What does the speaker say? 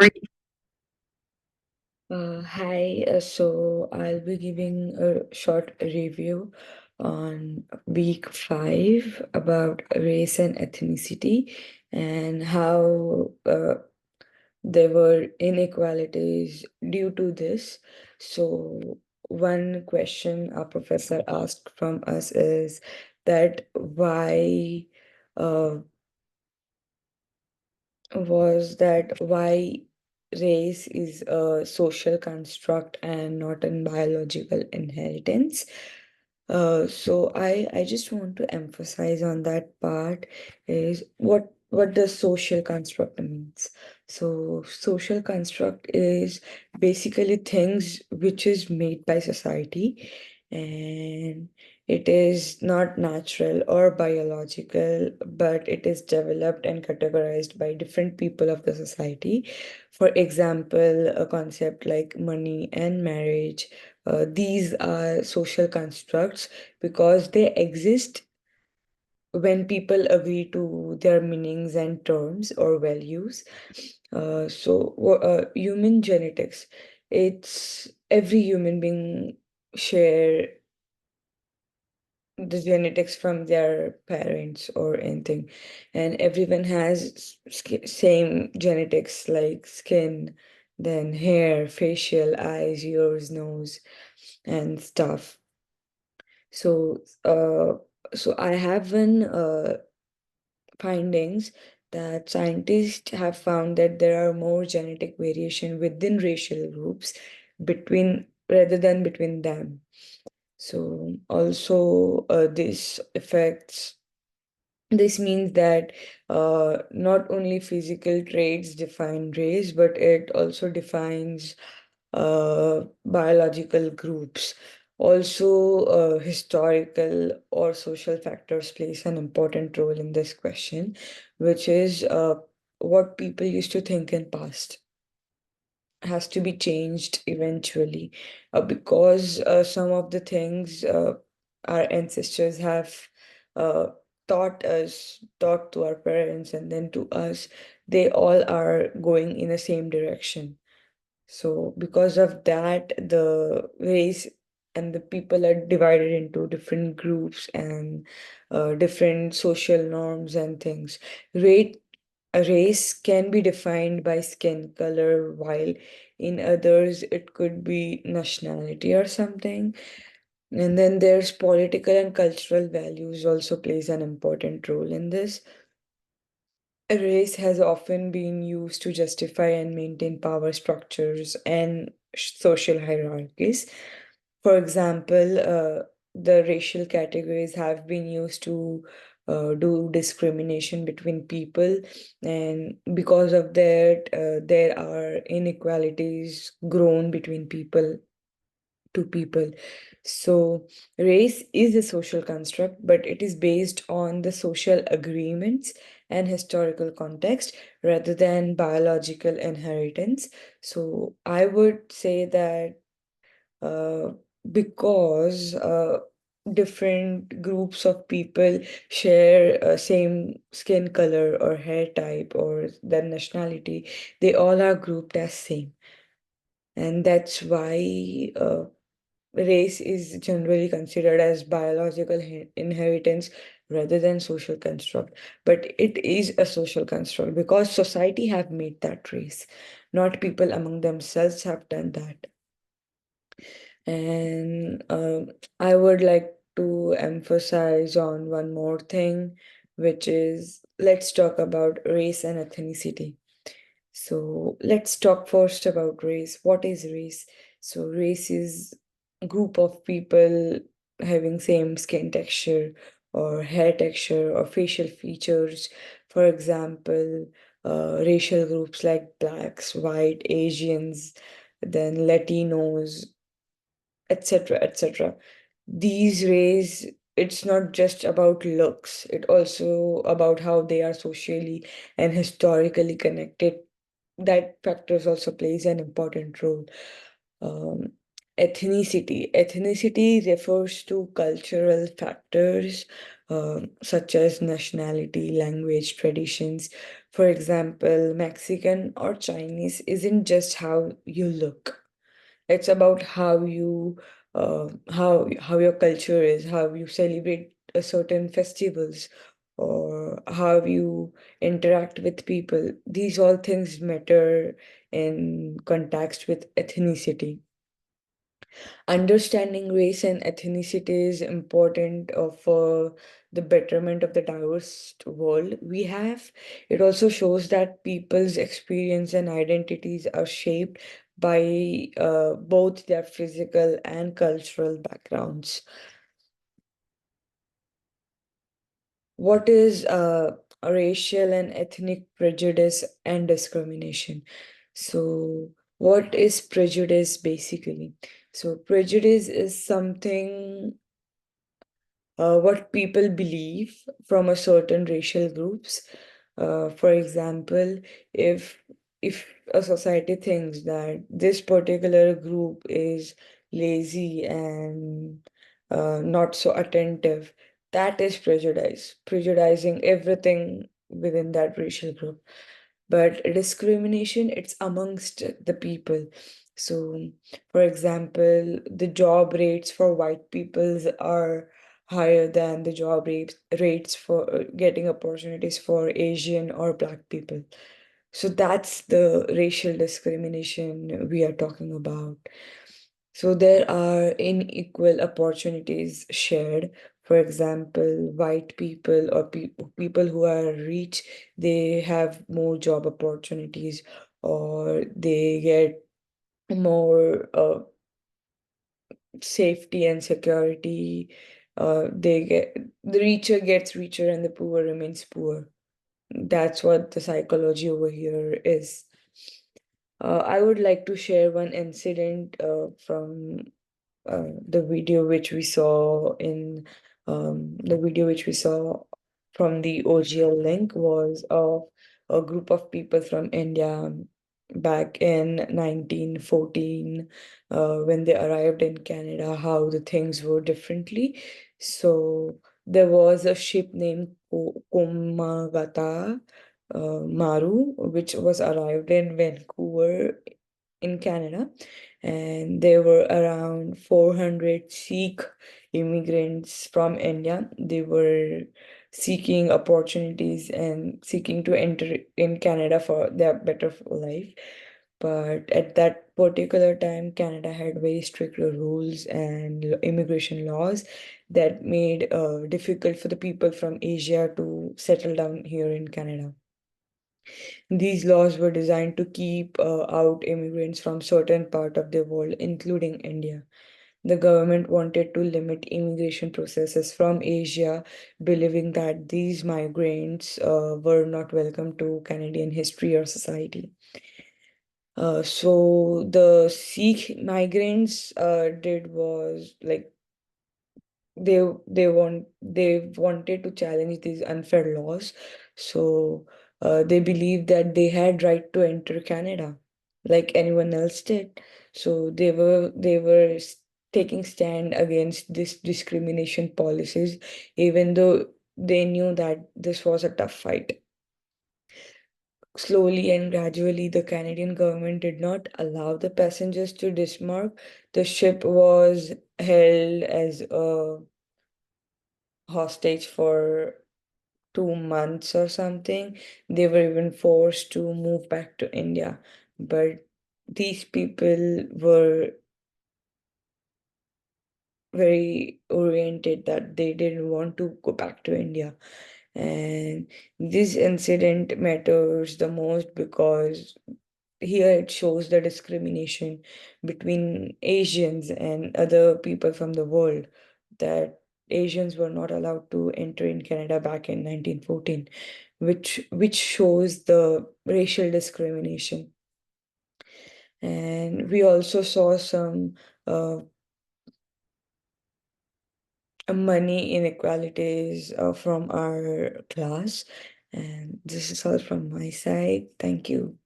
Hi, so I'll be giving a short review on week 5 about race and ethnicity and how there were inequalities due to this. So, one question our professor asked from us is that uh, why race is a social construct and not a biological inheritance. So I just want to emphasize on that part is what does social construct means. So social construct is basically things which is made by society, and it is not natural or biological, but it is developed and categorized by different people of the society. For example, a concept like money and marriage, these are social constructs because they exist when people agree to their meanings and terms or values. Human genetics, it's every human being share the genetics from their parents or anything, and everyone has same genetics like skin, then hair, facial, eyes, ears, nose, and stuff. So uh so I have one findings that scientists have found that there are more genetic variation within racial groups between rather than between them. So also, this means that not only physical traits define race, but it also defines biological groups. Also, historical or social factors plays an important role in this question, which is what people used to think in past has to be changed eventually, because some of the things our ancestors have uh, taught to our parents and then to us, they all are going in the same direction. So because of that, the race and the people are divided into different groups and different social norms and things. Rate a race can be defined by skin color, while in others it could be nationality or something. And then there's political and cultural values also plays an important role in this. A race has often been used to justify and maintain power structures and social hierarchies. For example, the racial categories have been used to do discrimination between people, and because of that, there are inequalities grown between people to people. So, race is a social construct, but it is based on the social agreements and historical context rather than biological inheritance. So, I would say that uh, because different groups of people share same skin color or hair type or their nationality, they all are grouped as same. And that's why race is generally considered as biological inheritance rather than social construct. But it is a social construct because society have made that race, not people among themselves have done that. And I would like to emphasize on one more thing, which is let's talk about race and ethnicity. So let's talk first about race. What is race? So race is a group of people having same skin texture or hair texture or facial features. For example, racial groups like blacks, white, Asians, then Latinos, etc., etc. These rays, it's not just about looks, it also about how they are socially and historically connected. That factors also plays an important role. um, ethnicity refers to cultural factors such as nationality, language, traditions. For example, Mexican or Chinese isn't just how you look. It's about how your culture is, how you celebrate a certain festivals, or how you interact with people. These all things matter in context with ethnicity. Understanding race and ethnicity is important for the betterment of the diverse world we have. It also shows that people's experience and identities are shaped by both their physical and cultural backgrounds. What is racial and ethnic prejudice and discrimination? So, what is prejudice basically? So, prejudice is something what people believe from a certain racial groups. For example, if if a society thinks that this particular group is lazy and not so attentive, that is prejudice, prejudicing everything within that racial group. But discrimination, it's amongst the people. So, for example, the job rates for white peoples are higher than the rates for getting opportunities for Asian or Black people. So that's the racial discrimination we are talking about. So there are unequal opportunities shared. For example, white people or people who are rich, they have more job opportunities, or they get more safety and security. They get the richer gets richer and the poor remains poor. That's what the psychology over here is. I would like to share one incident from the video which we saw in the video which we saw from the OGL link was of a group of people from India back in 1914 when they arrived in Canada, how the things were differently. So there was a ship named Komagata Maru, which was arrived in Vancouver in Canada, and there were around 400 Sikh immigrants from India. They were seeking opportunities and seeking to enter in Canada for their better life. But at that particular time, Canada had very strict rules and immigration laws that made difficult for the people from Asia to settle down here in Canada. These laws were designed to keep out immigrants from certain part of the world, including India. The government wanted to limit immigration processes from Asia, believing that these migrants were not welcome to Canadian history or society. So the Sikh migrants did was like they wanted to challenge these unfair laws. So they believed that they had right to enter Canada like anyone else did. So they were taking stand against this discrimination policies, even though they knew that this was a tough fight. Slowly and gradually, the Canadian government did not allow the passengers to disembark. The ship was held as a hostage for 2 months or something. They were even forced to move back to India. But these people were very oriented that they didn't want to go back to India. And this incident matters the most because here it shows the discrimination between Asians and other people from the world, that Asians were not allowed to enter in Canada back in 1914, which shows the racial discrimination. And we also saw some uh, money inequalities from our class. And this is all from my side. Thank you.